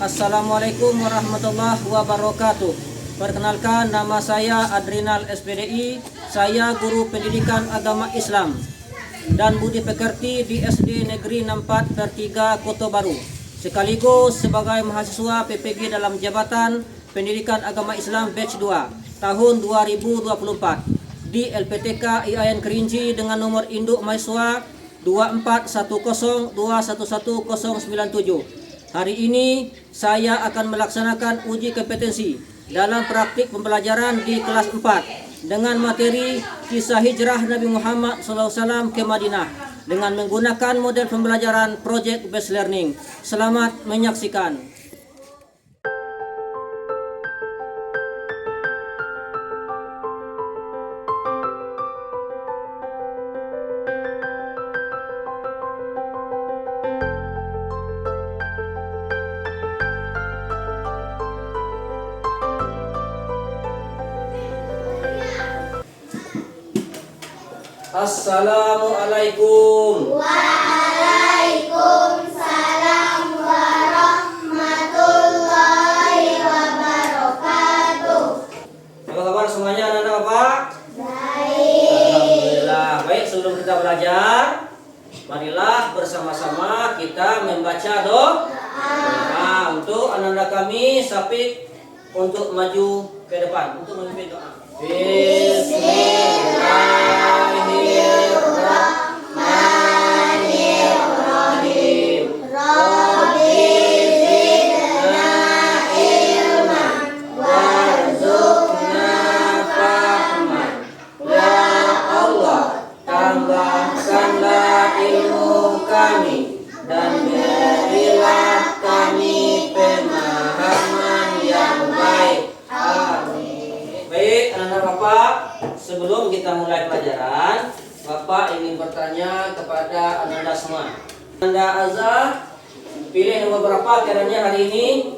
Assalamualaikum warahmatullahi wabarakatuh. Perkenalkan, nama saya Adrinal SPDI. Saya guru pendidikan agama Islam dan budi pekerti di SD Negeri 64/3 Kota Baru, sekaligus sebagai mahasiswa PPG dalam Jabatan Pendidikan Agama Islam Batch 2 tahun 2024 di LPTK IAIN Kerinci dengan nomor induk mahasiswa 24102111097. Hari ini saya akan melaksanakan uji kompetensi dalam praktik pembelajaran di kelas 4 dengan materi kisah hijrah Nabi Muhammad SAW ke Madinah dengan menggunakan model pembelajaran Project Based Learning. Selamat menyaksikan. Assalamualaikum. Waalaikumsalam warahmatullahi wabarakatuh. Apa kabar semuanya, anak-anak Bapak? Baik. Alhamdulillah. Baik, sebelum kita belajar, marilah bersama-sama kita membaca doa. Untuk anak-anak kami, Syafiq untuk maju ke depan untuk memimpin doa. Bismillahirrahmanirrahim. Rabbi zidna ilman Warzuqna fahman. Ya Allah, tambahkanlah ilmu kami dan berilah kami pemahaman yang baik. Amin. Baik, anak-anak Bapak, sebelum kita mulai pelajaran, Bapak ingin bertanya kepada anak-anak semua. Anda Azza, pilih nomor berapa kiranya hari ini?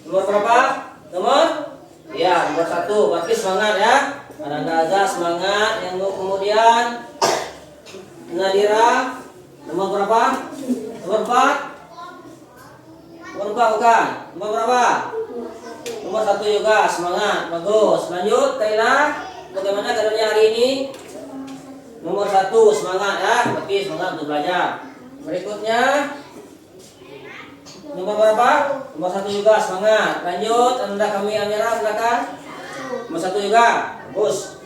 Nomor berapa? Nomor? Ya, nomor 1. Berarti semangat ya. Anak-anak Azza semangat. Yang kemudian Nadira, nomor berapa? Nomor 4? Nomor 4 bukan? Nomor berapa? Nomor 1 juga, semangat, bagus. Lanjut, Kaila, bagaimana keadaannya hari ini? Nomor 1, semangat ya, berarti semangat untuk belajar. Berikutnya, nomor berapa? Nomor 1 juga, semangat. Lanjut, anda kami Amira, silakan. Nomor 1 juga, bagus.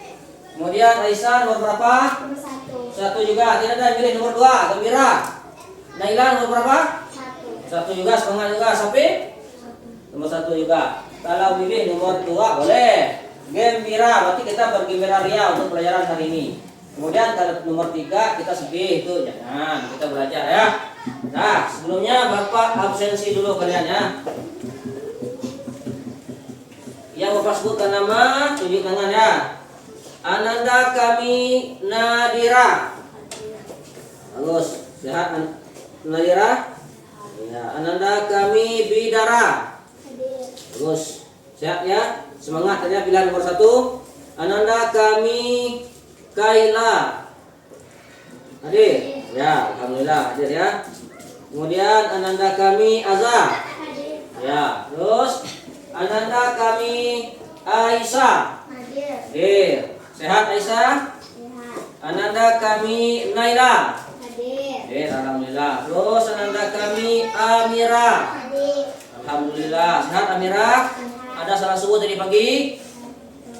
Kemudian Aisyah, nomor berapa? Nomor 1 juga, tidak ada yang pilih nomor 2, Gembira. Naila, nomor berapa? 1 juga, semangat juga. Sapi? Nomor 1 juga. Kalau pilih nomor 2 boleh. Gembira, berarti kita bergembira ria untuk pelajaran hari ini. Kemudian kalau nomor 3 kita sedih, itu jangan, kita belajar ya. Nah, sebelumnya Bapak absensi dulu kalian ya. Yang Bapak sebutkan nama, tunjuk tangan ya. Ananda kami Nadira. Bagus, sehat Nadira? Ya, Ananda kami Bidara. Bagus, sehat ya. Semangat ya, pilihan nomor 1. Ananda kami Kaila. Hadir? Ya, alhamdulillah hadir ya. Kemudian Ananda kami Azza. Ya, terus Ananda kami Aisyah. Hadir. Sehat Aisyah? Ananda kami Naila. Hadir, alhamdulillah. Terus Ananda kami Amira. Alhamdulillah. Sehat Amira? Ada salat subuh tadi pagi?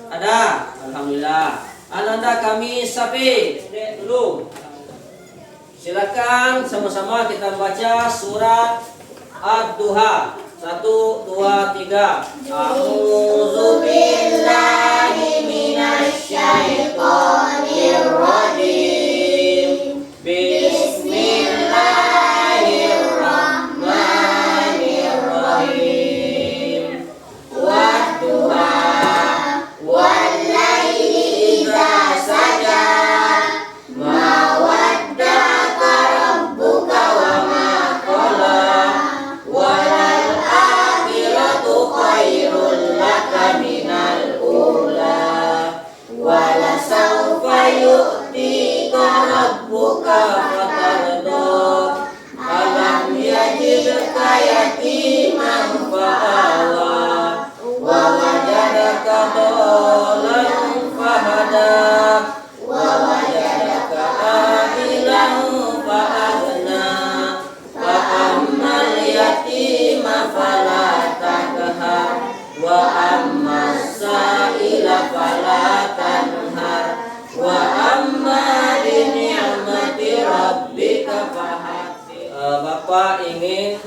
Ada. Alhamdulillah. Ananda kami Sapi. Dulu. Silakan sama-sama kita baca surat Ad-Duha. 1, 2, 3. A'udzu billahi minasyaitonir rajim. Bismillahirrahmanirrahim. Wadduha wallaili idza saja. Ma wadda'aka rabbuka wa ma qala. Walal akhiratu khairul laka minal ula. Walasawfa yu'tika rabbuka fatarda. Alam yajidka yatima amma sa'ila fala tanhar wa amma bi ni'mati rabbika fahaddits. Bapak ingin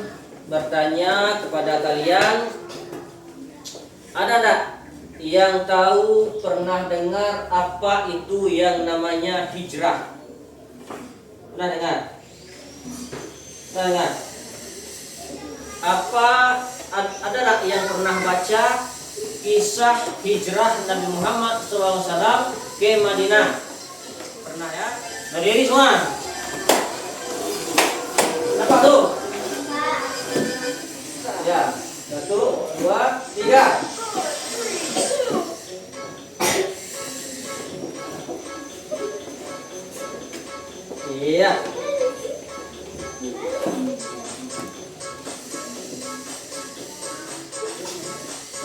bertanya kepada kalian, ada enggak yang tahu pernah dengar apa itu yang namanya hijrah? Pernah dengar? Pernah dengar? Apa ada enggak yang pernah baca kisah hijrah Nabi Muhammad SAW ke Madinah? Pernah ya? Berdiri semua. Apa tuh? Ya, 1, 2, 3. Iya.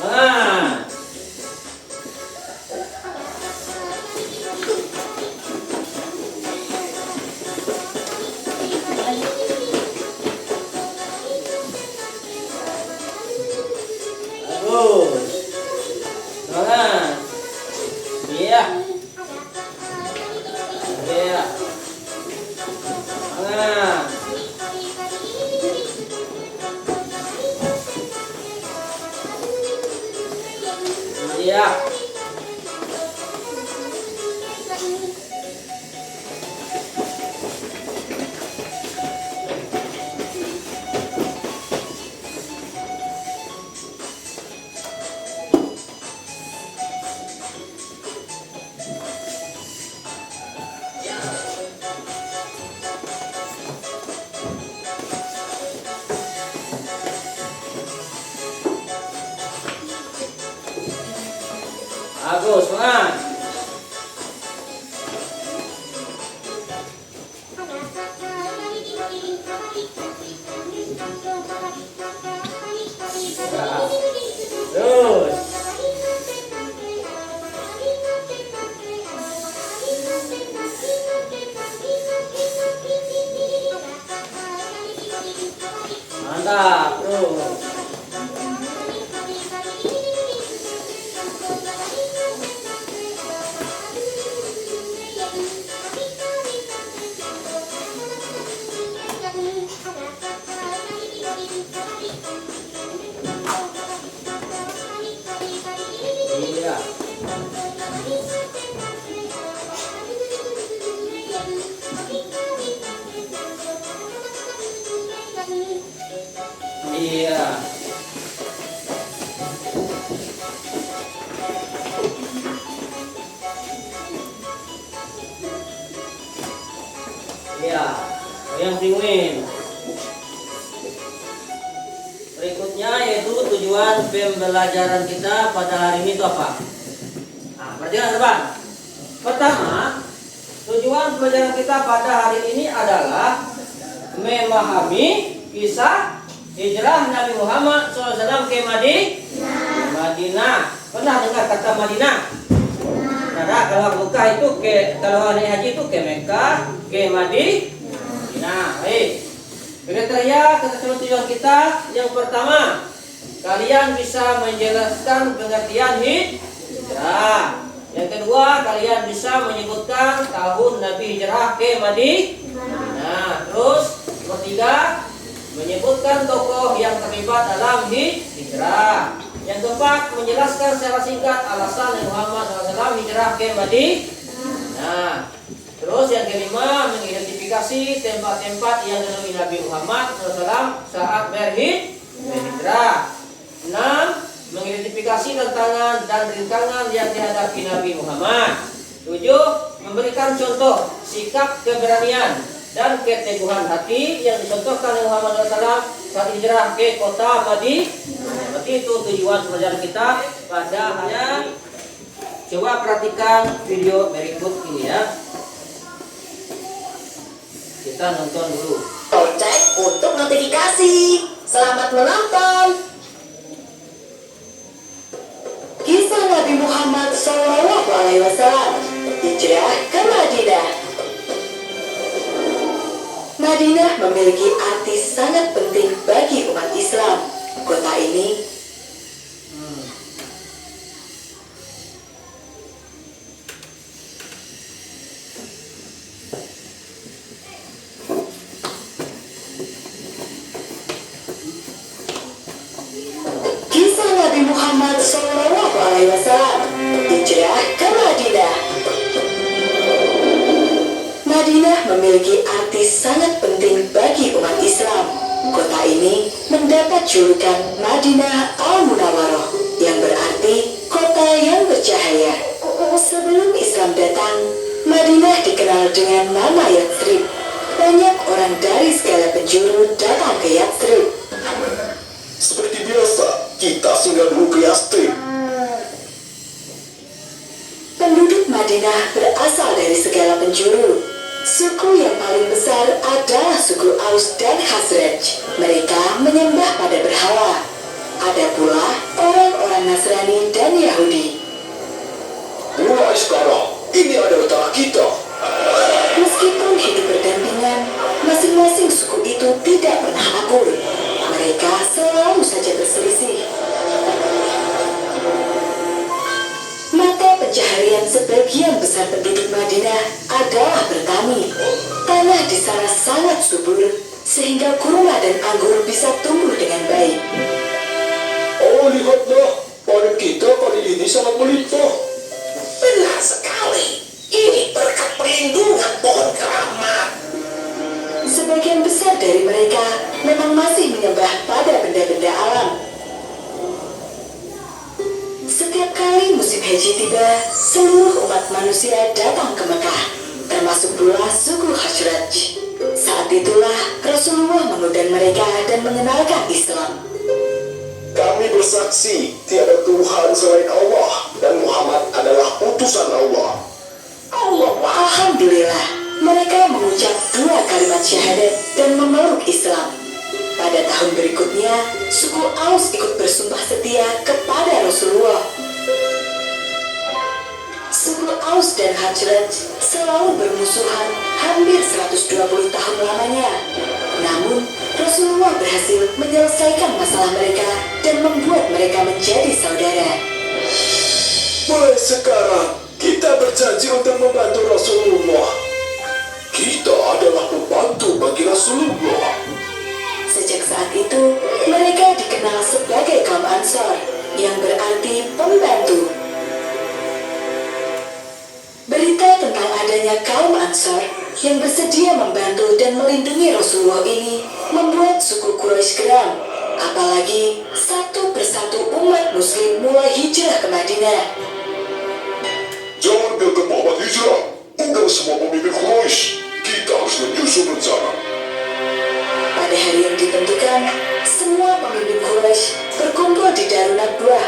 Nah. Bagus. Semangat. Iya. Iya. Semangat. Iya. Bagus, semangat. Terus. Mantap, terus. Iya. Iya. Iya. Yang penguin. Berikutnya yaitu tujuan pembelajaran kita pada hari ini itu apa? Nah, perhatikan teman. Pertama, tujuan pembelajaran kita pada hari ini adalah memahami kisah hijrah Nabi Muhammad SAW ke Madinah. Pernah dengar kata Madinah? Nah, kalau buka itu kalau hari haji itu ke Mekah, ke Madinah. Baik. Kriteria kesesuaian tujuan kita yang pertama, kalian bisa menjelaskan pengertian hijrah. Yang kedua, kalian bisa menyebutkan tahun Nabi hijrah ke Madinah. Terus, ketiga, menyebutkan tokoh yang terlibat dalam hijrah. Yang keempat, menjelaskan secara singkat alasan Nabi Muhammad SAW hijrah ke Madinah. Terus yang kelima, mengidentifikasi tempat-tempat yang dilalui Nabi Muhammad SAW saat berhijrah. 6. Mengidentifikasi tantangan dan rintangan yang dihadapi Nabi Muhammad. 7. Memberikan contoh sikap keberanian dan keteguhan hati yang dicontohkan oleh Muhammad SAW saat hijrah ke kota Madinah. Seperti itu tujuan pelajaran kita pada hari ini. Coba perhatikan video berikut ini ya. Kita nonton dulu. Lonceng untuk notifikasi. Selamat menonton. Kisah Nabi Muhammad SAW hijrah ke Madinah. Madinah memiliki arti sangat penting bagi umat Islam. Kota ini Muhammad SAW hijrah ke Madinah. Madinah memiliki arti sangat penting bagi umat Islam. Kota ini mendapat julukan Madinah Al-Munawwaroh yang berarti kota yang bercahaya. Sebelum Islam datang, Madinah dikenal dengan nama Yathrib. Banyak orang dari segala penjuru datang ke Yathrib. Seperti biasa, kita singgah dulu ke Yathrib. Penduduk Madinah berasal dari segala penjuru. Suku yang paling besar adalah suku Aus dan Khazraj. Mereka menyembah pada berhala. Ada pula orang-orang Nasrani dan Yahudi. Mulai sekarang, ini adalah tanah kita. Meskipun hidup berdampingan, masing-masing suku itu tidak pernah akur. Mereka selalu saja berselisih. Mata pencaharian sebagian besar penduduk Madinah adalah bertani. Tanah di sana sangat subur, sehingga kurma dan anggur bisa tumbuh dengan baik. Oh, lihatlah, panen kita kali ini sangat melimpah. Benar sekali. Ini berkat perlindungan pohon keramat. Sebagian besar dari mereka memang masih menyembah pada benda-benda alam. Setiap kali musim haji tiba, seluruh umat manusia datang ke Mekah, termasuk pula suku Khazraj. Saat itulah Rasulullah mengundang mereka dan mengenalkan Islam. Kami bersaksi tiada Tuhan selain Allah dan Muhammad adalah utusan Allah. Alhamdulillah, mereka mengucap 2 kalimat syahadat dan memeluk Islam. Pada tahun berikutnya, suku Aus ikut bersumpah setia kepada Rasulullah. Suku Aus dan Khazraj selalu bermusuhan hampir 120 tahun lamanya. Namun, Rasulullah berhasil menyelesaikan masalah mereka dan membuat mereka menjadi saudara. Mulai sekarang, kita berjanji untuk membantu Rasulullah. Kita adalah pembantu bagi Rasulullah. Sejak saat itu, mereka dikenal sebagai kaum Ansor, yang berarti pembantu. Berita tentang adanya kaum Ansor yang bersedia membantu dan melindungi Rasulullah ini membuat suku Quraisy geram. Apalagi satu persatu umat muslim mulai hijrah ke Madinah. Jangan biarkan Muhammad hijrah. Undang semua pemimpin Quraisy. Kita harus menyusun rencana. Pada hari yang ditentukan, semua pemimpin Quraisy berkumpul di Darun Nadwah.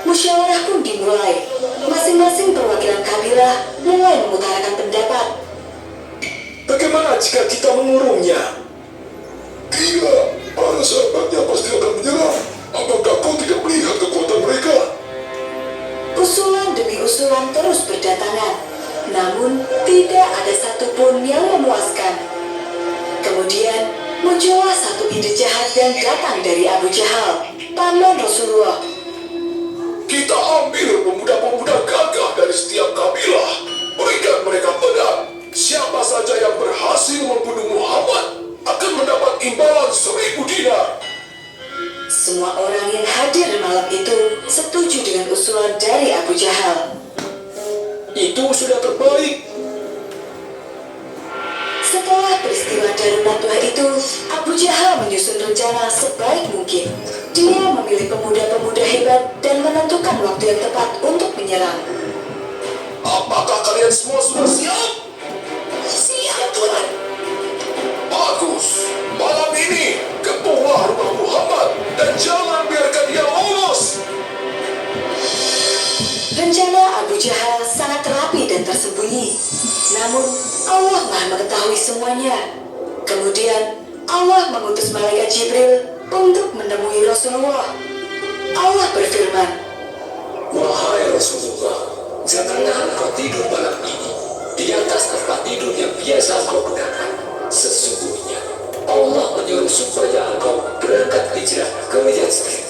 Musyawarah pun dimulai. Masing-masing perwakilan kabilah mulai mengutarakan pendapat. Bagaimana jika kita mengurungnya? Tidak, para sahabatnya pasti akan menyerang. Apakah kau tidak melihat kekuatan mereka? Usulan demi usulan terus berdatangan. Namun, tidak ada satupun yang memuaskan. Kemudian, muncullah satu ide jahat yang datang dari Abu Jahal, paman Rasulullah. Kita ambil pemuda-pemuda gagah dari setiap kabilah. Berikan mereka pedang. Siapa saja yang berhasil membunuh Muhammad akan mendapat imbalan 1000 dinar. Semua orang yang hadir malam itu setuju dengan usulan dari Abu Jahal. Itu sudah terbaik. Setelah peristiwa Darun Nadwah itu, Abu Jahal menyusun rencana sebaik mungkin. Dia memilih pemuda-pemuda hebat dan menentukan waktu yang tepat untuk menyerang. Apakah kalian semua sudah siap? Siap, Tuhan. Bagus. Malam ini, kepunglah rumah Muhammad dan jangan biarkan dia lolos. Rencana Abu Jahal sangat rapi dan tersembunyi. Namun, Allah Maha mengetahui semuanya. Kemudian, Allah mengutus malaikat Jibril untuk menemui Rasulullah. Allah berfirman, Wahai Rasulullah, janganlah kau tidur malam ini di atas tempat tidur yang biasa kau gunakan. Sesungguhnya, Allah menyuruh supaya kau berangkat hijrah ke Yathrib.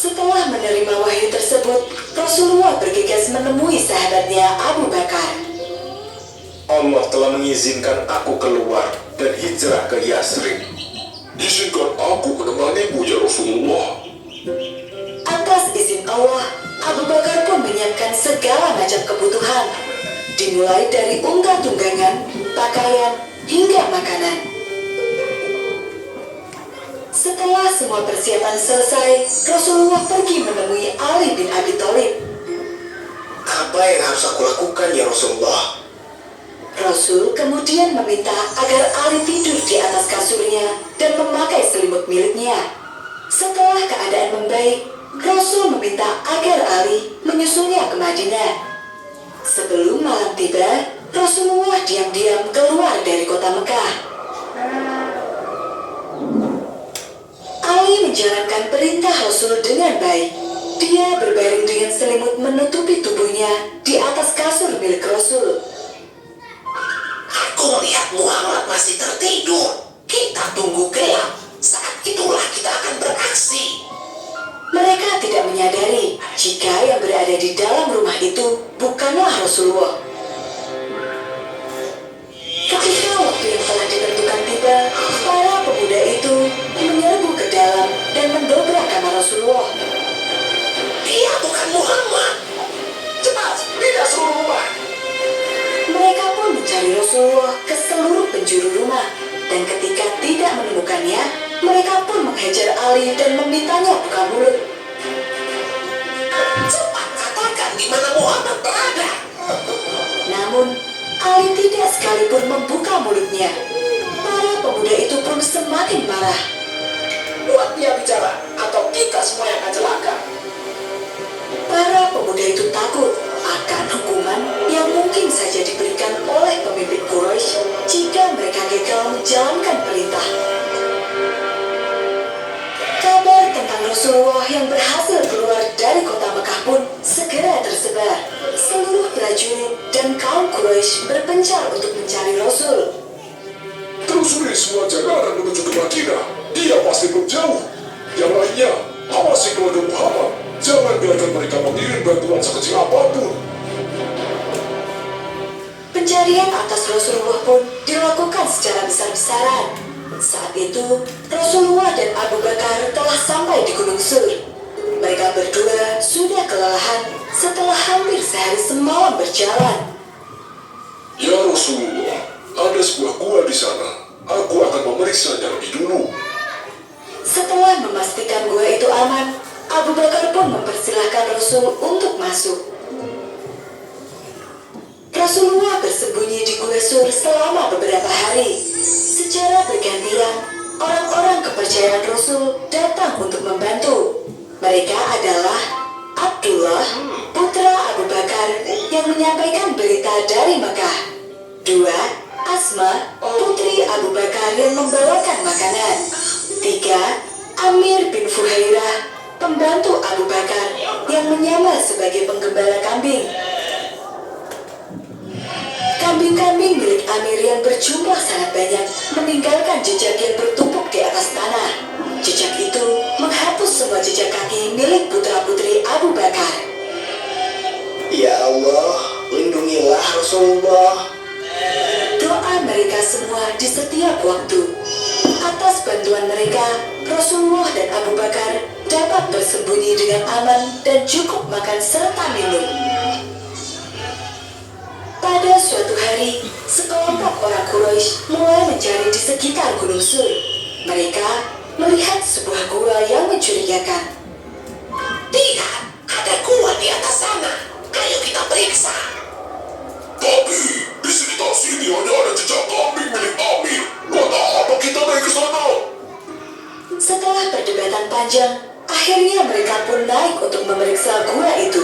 setelah menerima wahyu tersebut, Rasulullah bergegas menemui sahabatnya Abu Bakar. Allah telah mengizinkan aku keluar dan hijrah ke Yathrib. Izinkan aku menemanimu ya Rasulullah. Atas izin Allah, Abu Bakar pun menyiapkan segala macam kebutuhan, dimulai dari unta tunggangan, pakaian, hingga makanan. Setelah semua persiapan selesai, Rasulullah pergi menemui Ali bin Abi Thalib. Apa yang harus aku lakukan ya Rasulullah? Rasul kemudian meminta agar Ali tidur di atas kasurnya dan memakai selimut miliknya. Setelah keadaan membaik, Rasul meminta agar Ali menyusulnya ke Madinah. Sebelum malam tiba, Rasulullah diam-diam keluar dari kota Mekah. Ali menjalankan perintah Rasul dengan baik. Dia berbaring dengan selimut menutupi tubuhnya di atas kasur milik Rasul. Aku melihat Muhammad masih tertidur. Kita tunggu gelap. Saat itulah kita akan beraksi. Mereka tidak menyadari jika yang berada di dalam rumah itu bukanlah Rasulullah. Ketika waktu yang telah ditentukan tiba, para pemuda itu menyerbu ke dalam dan mendobrak kamar Rasulullah. Dia bukan Muhammad. Cepat, pindah seluruh rumah. Mereka pun mencari Rasulullah ke seluruh penjuru rumah, dan ketika tidak menemukannya, mereka pun menghajar Ali dan memintanya buka mulut. Cepat katakan di mana Muhammad berada. Namun, Ali tidak sekalipun membuka mulutnya. Para pemuda itu pun semakin marah. Buat dia bicara, atau kita semua yang akan celaka. Para pemuda itu takut akan hukuman yang mungkin saja diberikan oleh pemimpin Quraisy jika mereka gagal menjalankan perintah. Kabar tentang Rasulullah yang berhasil keluar dari kota Mekah pun segera tersebar. Seluruh prajurit dan kaum Quraisy berpencar untuk mencari Rasul. Telusuri semua jalanan menuju ke Madinah. Dia pasti belum jauh. Yang lainnya, awasi keluarga Muhammad. Jangan biarkan mereka mengirim bantuan sekecil apapun. Pencarian atas Rasulullah pun dilakukan secara besar-besaran. Saat itu, Rasulullah dan Abu Bakar telah sampai di Gunung Sur. Mereka berdua sudah kelelahan setelah hampir sehari semalam berjalan. Ya Rasulullah, ada sebuah gua di sana. Aku akan memeriksanya lebih dulu. Setelah memastikan gua itu aman, Abu Bakar pun mempersilahkan Rasul untuk masuk. Rasulullah bersembunyi di Gua Sur selama beberapa hari. Secara bergantian, orang-orang kepercayaan Rasul datang untuk membantu. Mereka adalah Abdullah, putra Abu Bakar yang menyampaikan berita dari Mekah. 2. Asma, putri Abu Bakar yang membawakan makanan. 3. Amir bin Fuhairah, pembantu Abu Bakar yang menyamar sebagai penggembala kambing. Kambing-kambing milik Amir yang berjumlah sangat banyak meninggalkan jejak yang bertumpuk di atas tanah. Jejak itu menghapus semua jejak kaki milik putra-putri Abu Bakar. Ya Allah, lindungilah Rasulullah. Doa mereka semua di setiap waktu. Atas bantuan mereka, Rasulullah dan Abu Bakar dapat bersembunyi dengan aman dan cukup makan serta minum. Pada suatu hari, sekelompok orang Quraisy mulai mencari di sekitar Gunung Sur. Mereka melihat sebuah gua yang mencurigakan. Lihat, ada gua di atas sana. Ayo kita periksa. Tapi, di sekitar sini hanya ada jejak kambing milik Amir. Buat apa kita naik ke sana? Setelah perdebatan panjang, akhirnya mereka pun naik untuk memeriksa gua itu.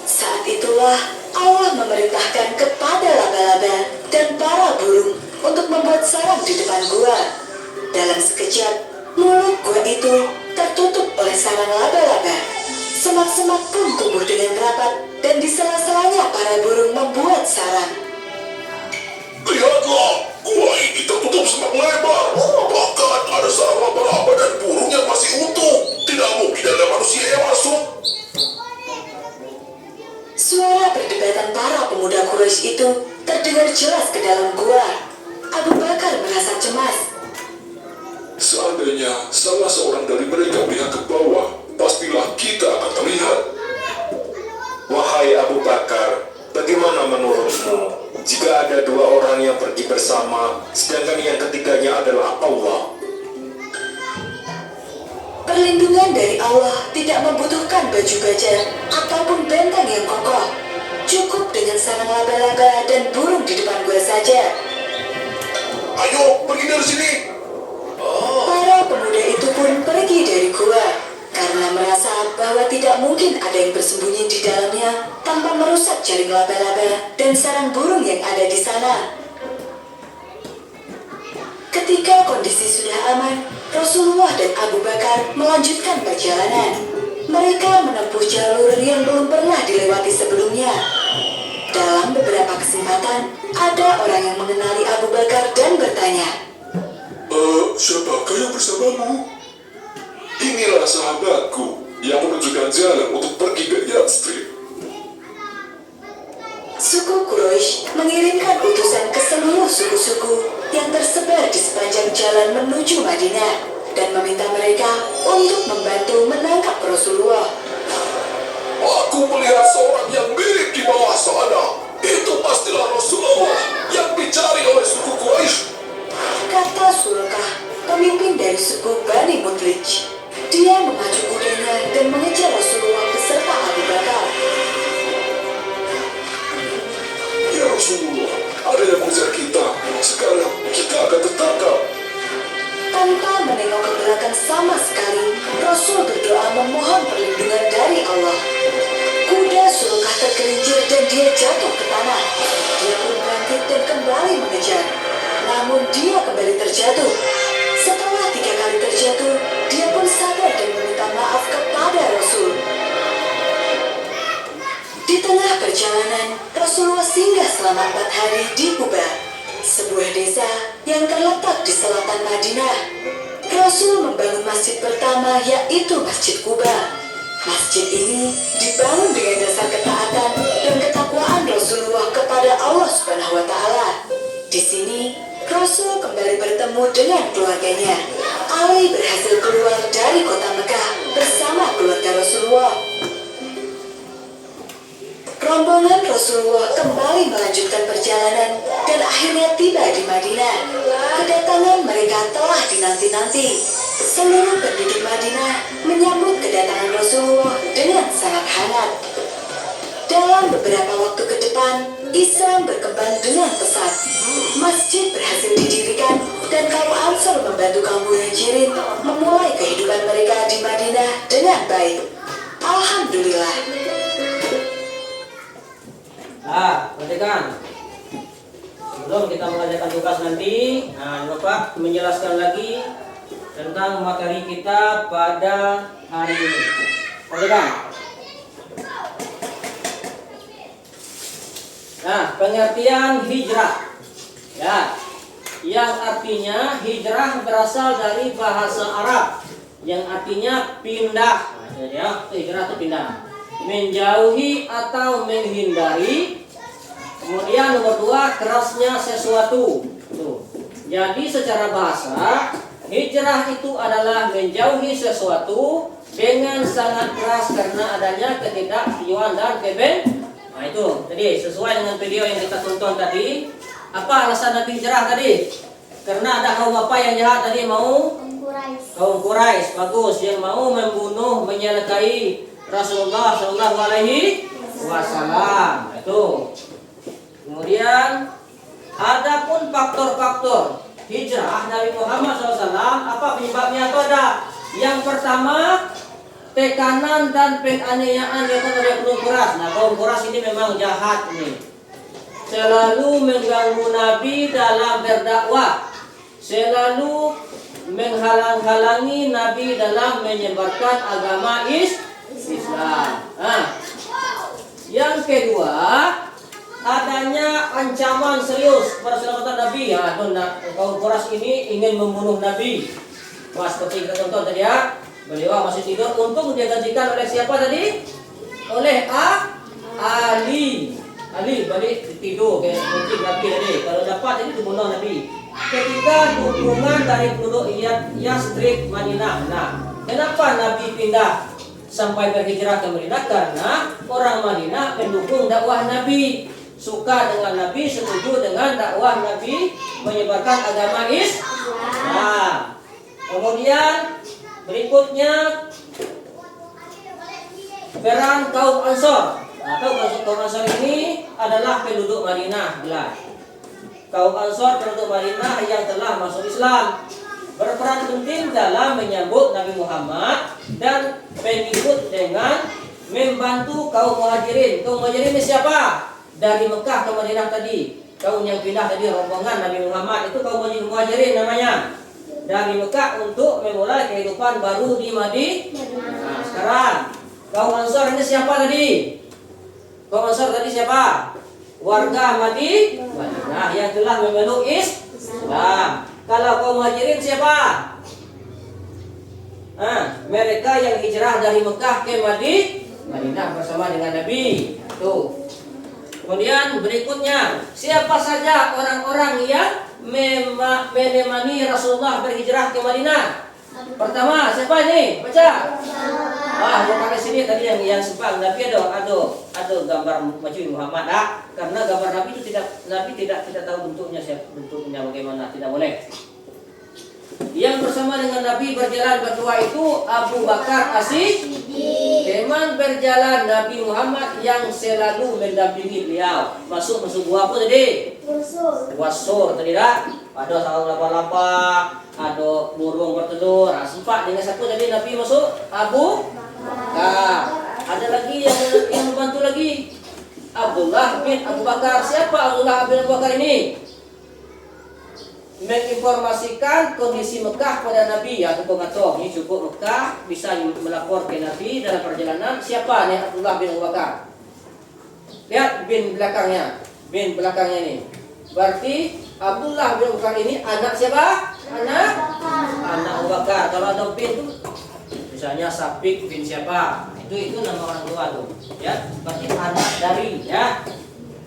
Saat itulah Allah memerintahkan kepada laba-laba dan para burung untuk membuat sarang di depan gua. Dalam sekejap, mulut gua itu tertutup oleh sarang laba-laba. Semak-semak pun tumbuh dengan rapat dan di sela-selanya para burung membuat sarang. Lihatlah, gua ini tertutup semak lebar. Bahkan ada sarang laba-laba dan burung yang masih utuh. Tidak mungkin ada manusia yang masuk. Suara perdebatan para pemuda Quraisy itu terdengar jelas ke dalam gua. Abu Bakar merasa cemas. Seandainya salah seorang dari mereka melihat ke bawah, pastilah kita akan terlihat. Wahai Abu Bakar, bagaimana menurutmu jika ada dua orang yang pergi bersama, sedangkan yang ketiganya adalah Allah? Perlindungan dari Allah tidak membutuhkan baju baja ataupun benteng yang kokoh. Cukup dengan sarang laba-laba dan burung di depan gua saja. Ayo, pergi dari sini. Para pemuda itu pun pergi dari gua karena merasa bahwa tidak mungkin ada yang bersembunyi di dalamnya tanpa merusak jaring laba-laba dan sarang burung yang ada di sana. Ketika kondisi sudah aman, Rasulullah dan Abu Bakar melanjutkan perjalanan. Mereka menempuh jalur yang belum pernah dilewati sebelumnya. Dalam beberapa kesempatan, ada orang yang mengenali Abu Bakar dan bertanya, Siapakah yang bersamamu? Inilah sahabatku yang menunjukkan jalan untuk pergi ke Yathrib. Suku Quraisy mengirimkan utusan ke seluruh suku-suku yang tersebar di sepanjang jalan menuju Madinah dan meminta mereka untuk membantu menangkap Rasulullah. Aku melihat seorang yang mirip di bawah sana. Itu pastilah Rasulullah yang dicari oleh suku Quraisy. Kata Sulkah, pemimpin dari suku Bani Mudlij. Dia memacu kudanya dan mengejar Rasulullah beserta Abu Bakar. Ya Rasulullah, ada yang mengejar kita. Sekarang kita akan tertangkap. Tanpa menengok ke belakang sama sekali, Rasul berdoa memohon perlindungan dari Allah. Kuda Sulkah tergelincir dan dia jatuh ke tanah. Dia pun bangkit dan kembali mengejar. Namun dia kembali terjatuh. Setelah 3 kali terjatuh, dia pun sadar dan meminta maaf kepada Rasul. Di tengah perjalanan, Rasulullah singgah selama 4 hari di Quba, sebuah desa yang terletak di selatan Madinah. Rasul membangun masjid pertama, yaitu Masjid Quba. Masjid ini dibangun dengan dasar ketaatan dan ketakwaan Rasulullah kepada Allah Subhanahu wa Ta'ala. Di sini, Rasul kembali bertemu dengan keluarganya. Ali berhasil keluar dari kota Mekah bersama keluarga Rasulullah. Rombongan Rasulullah kembali melanjutkan perjalanan dan akhirnya tiba di Madinah. Kedatangan mereka telah dinanti-nanti. Seluruh penduduk Madinah menyambut kedatangan Rasulullah dengan sangat hangat. Dalam beberapa waktu ke depan, Islam berkembang dengan pesat. Masjid berhasil didirikan dan kaum Ansor membantu kaum Muhajirin memulai kehidupan mereka di Madinah dengan baik. Alhamdulillah. Perhatikan. Sebelum kita mengerjakan tugas nanti, Bapak menjelaskan lagi tentang materi kita pada hari ini. Perhatikan. Pengertian hijrah. Ya, yang artinya hijrah berasal dari bahasa Arab yang artinya pindah. Ya, hijrah itu pindah. Menjauhi atau menghindari. Kemudian nomor 2, kerasnya sesuatu. Tuh. Jadi secara bahasa, hijrah itu adalah menjauhi sesuatu dengan sangat keras karena adanya ketidaksetujuan dan kebencian. Nah itu, jadi sesuai dengan video yang kita tonton tadi. Apa alasan Nabi hijrah tadi? Karena ada kaum apa yang jahat tadi mau? Kaum Quraisy, bagus, yang mau membunuh, menyalakai Rasulullah Shallallahu Alaihi Wasallam. Itu. Kemudian, adapun faktor-faktor hijrah Nabi Muhammad SAW, apa penyebabnya? Itu ada. Yang pertama, tekanan dan penganiayaan yang oleh kaum Quraisy. Nah, kaum Quraisy ini memang jahat ini. Selalu mengganggu Nabi dalam berdakwah. Selalu menghalang-halangi Nabi dalam menyebarkan agama Islam. Yang kedua, adanya ancaman serius keselamatan Nabi. Kaum Quraisy ini ingin membunuh Nabi. Wah, seperti kita tonton tadi ya. Beliau masih tidur untuk digantikan oleh siapa tadi? Oleh Ali. Ali balik tidur kayak kunci Nabi tadi. Kalau dapat jadi dibunuh Nabi. ketiga dukungan dari penduduk Yastrib Madinah. Nah, kenapa Nabi pindah sampai berhijrah ke Madinah? Karena orang Madinah mendukung dakwah Nabi, suka dengan Nabi, setuju dengan dakwah Nabi menyebarkan agama Islam. Nah, kemudian berikutnya peran kaum Ansor. Atau kaum Ansor ini adalah penduduk Madinah. Kaum Ansor penduduk Madinah yang telah masuk Islam berperan penting dalam menyambut Nabi Muhammad dan pengikut dengan membantu kaum Muhajirin. Kaum Muhajirin ini siapa? Dari Mekah ke Madinah tadi. Kaum yang pindah tadi rombongan Nabi Muhammad itu kaum Muhajirin namanya. Dari Mekah untuk memulai kehidupan baru di Madinah. Nah, sekarang kaum Ansor ini siapa tadi? Kaum Ansor tadi siapa? Warga Madinah yang telah memeluk Islam. Kalau kaum Muhajirin siapa? Mereka yang hijrah dari Mekah ke Madinah bersama dengan Nabi. Tuh. Kemudian berikutnya, siapa saja orang-orang yang menemani Rasulullah berhijrah ke Madinah? Pertama, siapa ini? Baca. Mau pakai sini tadi yang sebab Nabi ada gambar Nabi Muhammad. Karena gambar Nabi itu Nabi tidak tahu bentuknya bagaimana, tidak boleh. Yang bersama dengan Nabi berjalan berdua itu Abu Bakar As-Siddiq. Teman berjalan Nabi Muhammad yang selalu mendampingi beliau. Masuk gua apa tadi? Wasur tadi dah. Ada sarang lapa-lapa, ada burung bertelur. Sempat dengan satu tadi Nabi masuk Abu Bakar. Ada lagi yang membantu lagi. Abdullah bin Abu Bakar. Siapa Abdullah bin Abu Bakar ini? Menginformasikan kondisi Mekah pada Nabi. Atau pengatur ini cukup Mekah bisa melapor ke Nabi dalam perjalanan. Siapa nih Abdullah bin Abu Bakar? Lihat bin belakangnya ini. Berarti Abdullah bin Abu Bakar ini anak siapa? Anak Abu Bakar. Kalau ada bin itu misalnya Sabik bin siapa? Itu nama orang tua tuh. Ya, berarti anak dari ya.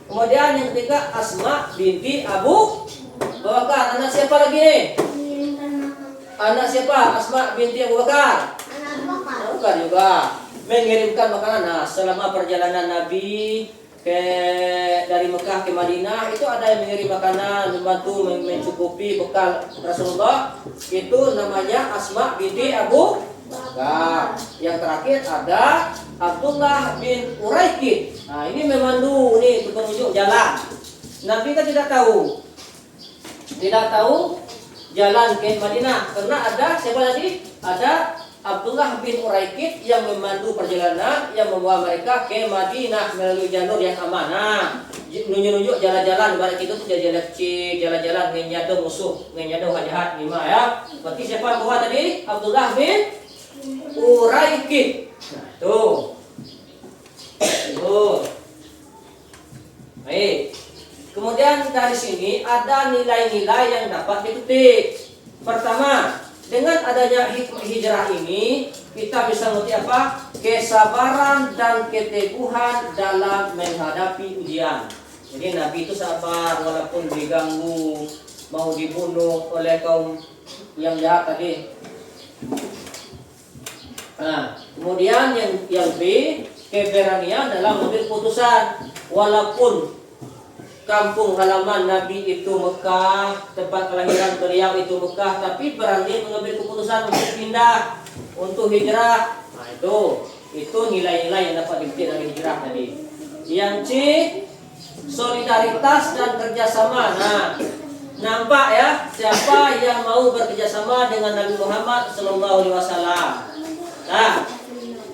Kemudian yang ketiga Asma binti Abu Bakar. Anak siapa lagi nih? Anak siapa? Asma binti Abu Bakar. Bukan juga. Mengirimkan makanan. Nah, selama perjalanan Nabi dari Mekah ke Madinah itu ada yang mengirim makanan, membantu mencukupi bekal Rasulullah. Itu namanya Asma binti Abu Bakar. Yang terakhir ada Abdullah bin Uraikid. Nah, ini memandu nih penunjuk jalan. Nabi kan tidak tahu jalan ke Madinah karena ada siapa tadi? Ada Abdullah bin Uraikid yang memandu perjalanan yang membawa mereka ke Madinah melalui jalur yang amanah. Nunjuk jalan-jalan ibarat itu jalan kecil, jalan-jalan ngenyado musuh, ngenyado jahat lima ya. Berarti siapa yang bawa tadi? Abdullah bin Uraikid. Nah, tuh. Baik. Kemudian dari sini ada nilai-nilai yang dapat dipetik. Pertama, dengan adanya hijrah ini kita bisa mengerti apa? Kesabaran dan keteguhan dalam menghadapi ujian. Jadi Nabi itu sabar walaupun diganggu, mau dibunuh oleh kaum yang jahat tadi. Nah, kemudian yang B, keberanian dalam mengambil keputusan walaupun kampung halaman Nabi itu Mekah, tempat kelahiran beliau itu Mekah, tapi berani mengambil keputusan untuk pindah, untuk hijrah. Nah, itu nilai-nilai yang dapat dipetik dari hijrah tadi. Yang C, solidaritas dan kerjasama. Nah, nampak ya siapa yang mau bekerjasama dengan Nabi Muhammad SAW. Nah,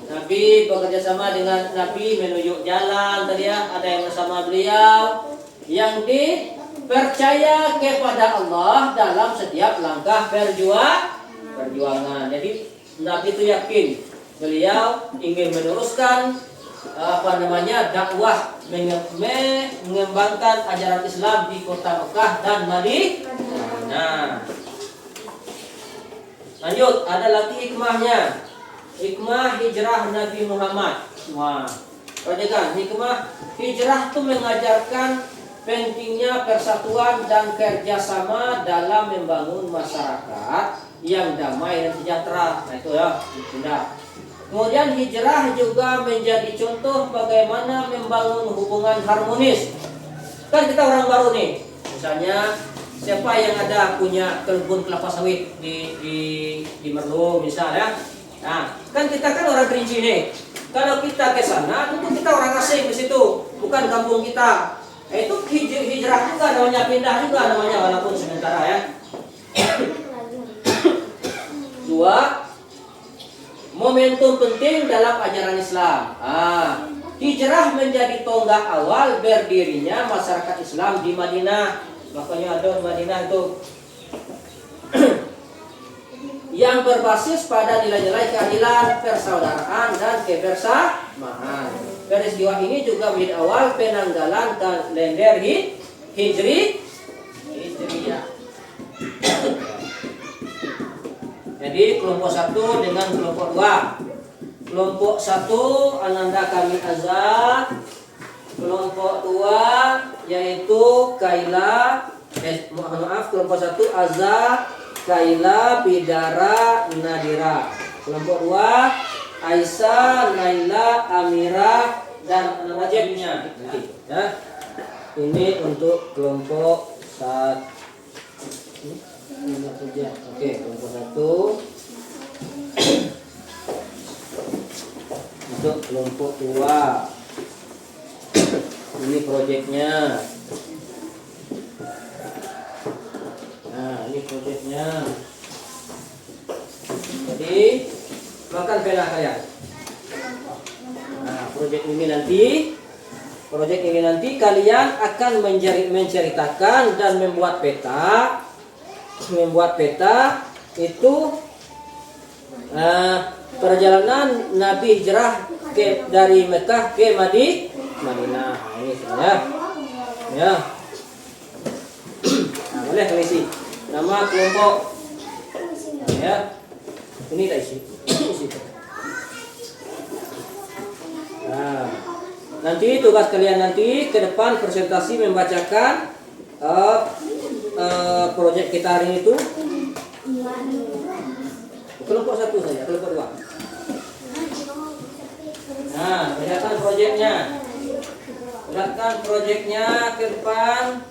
Nabi bekerjasama dengan Nabi menunjuk jalan tadi ya, ada yang bersama beliau. Yang dipercaya kepada Allah dalam setiap langkah perjuangan. Jadi Nabi itu yakin beliau ingin meneruskan dakwah mengembangkan ajaran Islam di kota Mekah dan Madinah. Nah, lanjut ada lagi hikmahnya. Hikmah hijrah Nabi Muhammad. Wah, perhatikan hikmah hijrah itu mengajarkan pentingnya persatuan dan kerjasama dalam membangun masyarakat yang damai dan sejahtera. Nah itu ya, sudah. Kemudian hijrah juga menjadi contoh bagaimana membangun hubungan harmonis. Kan kita orang baru nih, misalnya siapa yang ada punya kebun kelapa sawit di Merlu misalnya. Nah, kan kita kan orang Kerinci nih. Kalau kita ke sana, tentu kita orang asing di situ, bukan kampung kita. Itu hijrah juga namanya, pindah juga namanya, walaupun sementara ya. Dua, momentum penting dalam ajaran Islam. Hijrah menjadi tonggak awal berdirinya masyarakat Islam di Madinah. Makanya ada Madinah itu yang berbasis pada nilai-nilai keadilan, persaudaraan, dan kebersamaan. Peristiwa ini juga menjadi awal penanggalan kalender Hijriyah. Jadi kelompok 1 dengan kelompok 2. Kelompok 1 Ananda Kami Azad. Kelompok 2 yaitu Kaila. Kelompok 1 Azad, Kaila, Bidara, Nadira. Kelompok 2 Aisyah, Naila, Amira, dan Najibnya. Ya. Ini untuk kelompok 1. Oke, kelompok 1 untuk kelompok 2. Ini proyeknya. Nah, ini proyeknya. Jadi makan pena kalian. Nah, proyek ini nanti kalian akan menceritakan dan membuat peta itu perjalanan Nabi hijrah dari Mekah ke Madinah. Ini ya. Nah, boleh kalian isi nama kelompok ya. Ini tak isi. Nah, nanti tugas kalian nanti ke depan presentasi membacakan proyek kita hari ini itu kelompok 1 saja, kelompok 2. Nah, lihatkan proyeknya ke depan.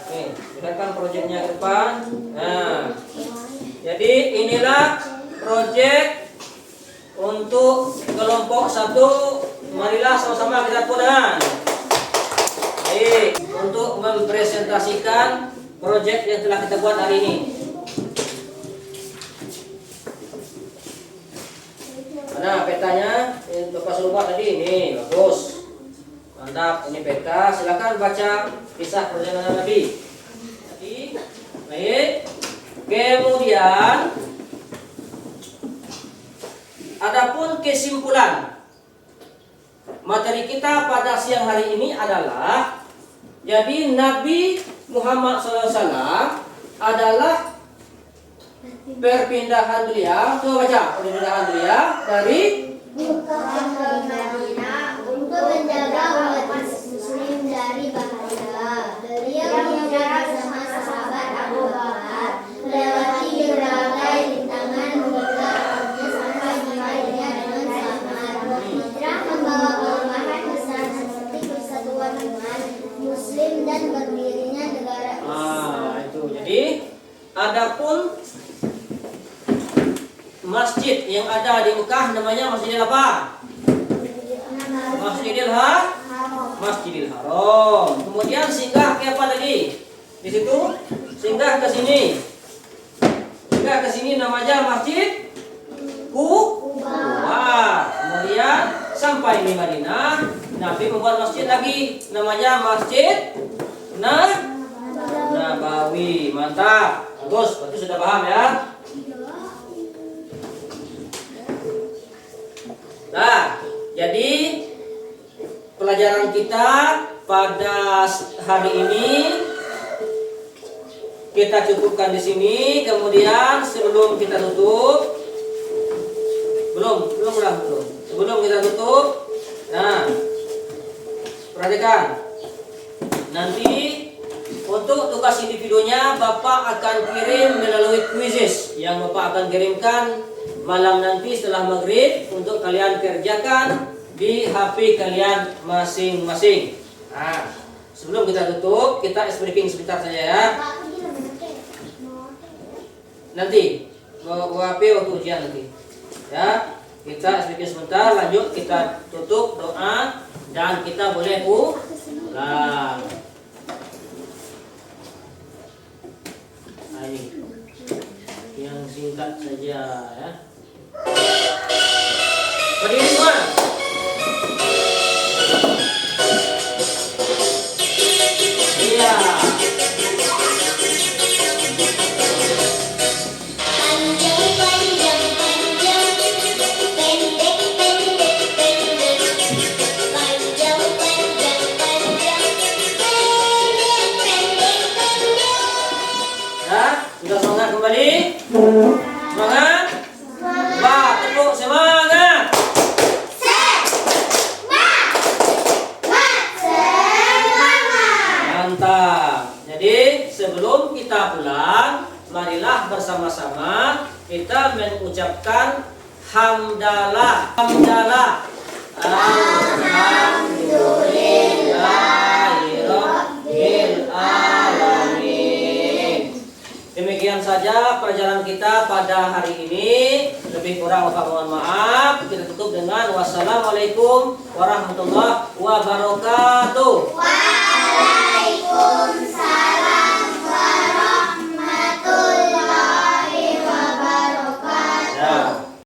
Nih, lihatkan proyeknya ke depan. Nah, jadi inilah proyek untuk kelompok 1. Marilah sama-sama kita punan. Baik, untuk mempresentasikan proyek yang telah kita buat hari ini. Mana petanya? Bapak Sulma tadi ini bagus, mantap. Ini peta. Silakan baca kisah perjalanan Nabi. Baik. Kemudian, adapun kesimpulan materi kita pada siang hari ini adalah, jadi Nabi Muhammad SAW adalah perpindahan beliau. Coba baca perpindahan beliau dari Mekah ke Madinah untuk menjaga umat muslim dari bahaya. Beliau hijrah bersama sahabat Abu Bakar, melewati berbagai rintangan hingga sampai di Madinah dengan selamat. Hijrah membawa kelemahan besar seperti persatuan umat muslim dan berdirinya negara Islam. Itu. Jadi adapun masjid yang ada di Mekah namanya Masjidil apa? Masjidil Haram. Kemudian singgah ke apa tadi? Di situ singgah ke sini. Singgah ke sini namanya Masjid Quba. Kemudian sampai di Madinah, Nabi membuat masjid lagi namanya Masjid Nabawi. Mantap. Bagus, berarti sudah paham ya? Nah, jadi pelajaran kita pada hari ini kita cukupkan di sini. Kemudian sebelum kita tutup, Sebelum kita tutup, nah, perhatikan. Nanti untuk tugas individunya Bapak akan kirim melalui quizzes yang Bapak akan kirimkan malam nanti setelah maghrib untuk kalian kerjakan di HP kalian masing-masing. Nah, sebelum kita tutup, kita ice breaking sebentar saja ya. Nanti WP waktu ujian nanti. Ya, kita ice breaking sebentar, lanjut kita tutup doa dan kita boleh ulang. Nah, ini yang singkat saja ya. Berdiri semua. Iya. Sudah semangat kembali? Semangat? Wah, tepuk semangat. Mantap. Jadi sebelum kita pulang, marilah bersama-sama kita mengucapkan hamdalah. Hamdalah. Alhamdulillahirabbil alamin. Demikian saja perjalanan kita pada hari ini. Lebih kurang mohon maaf. Kita tutup dengan wassalamualaikum warahmatullahi wabarakatuh.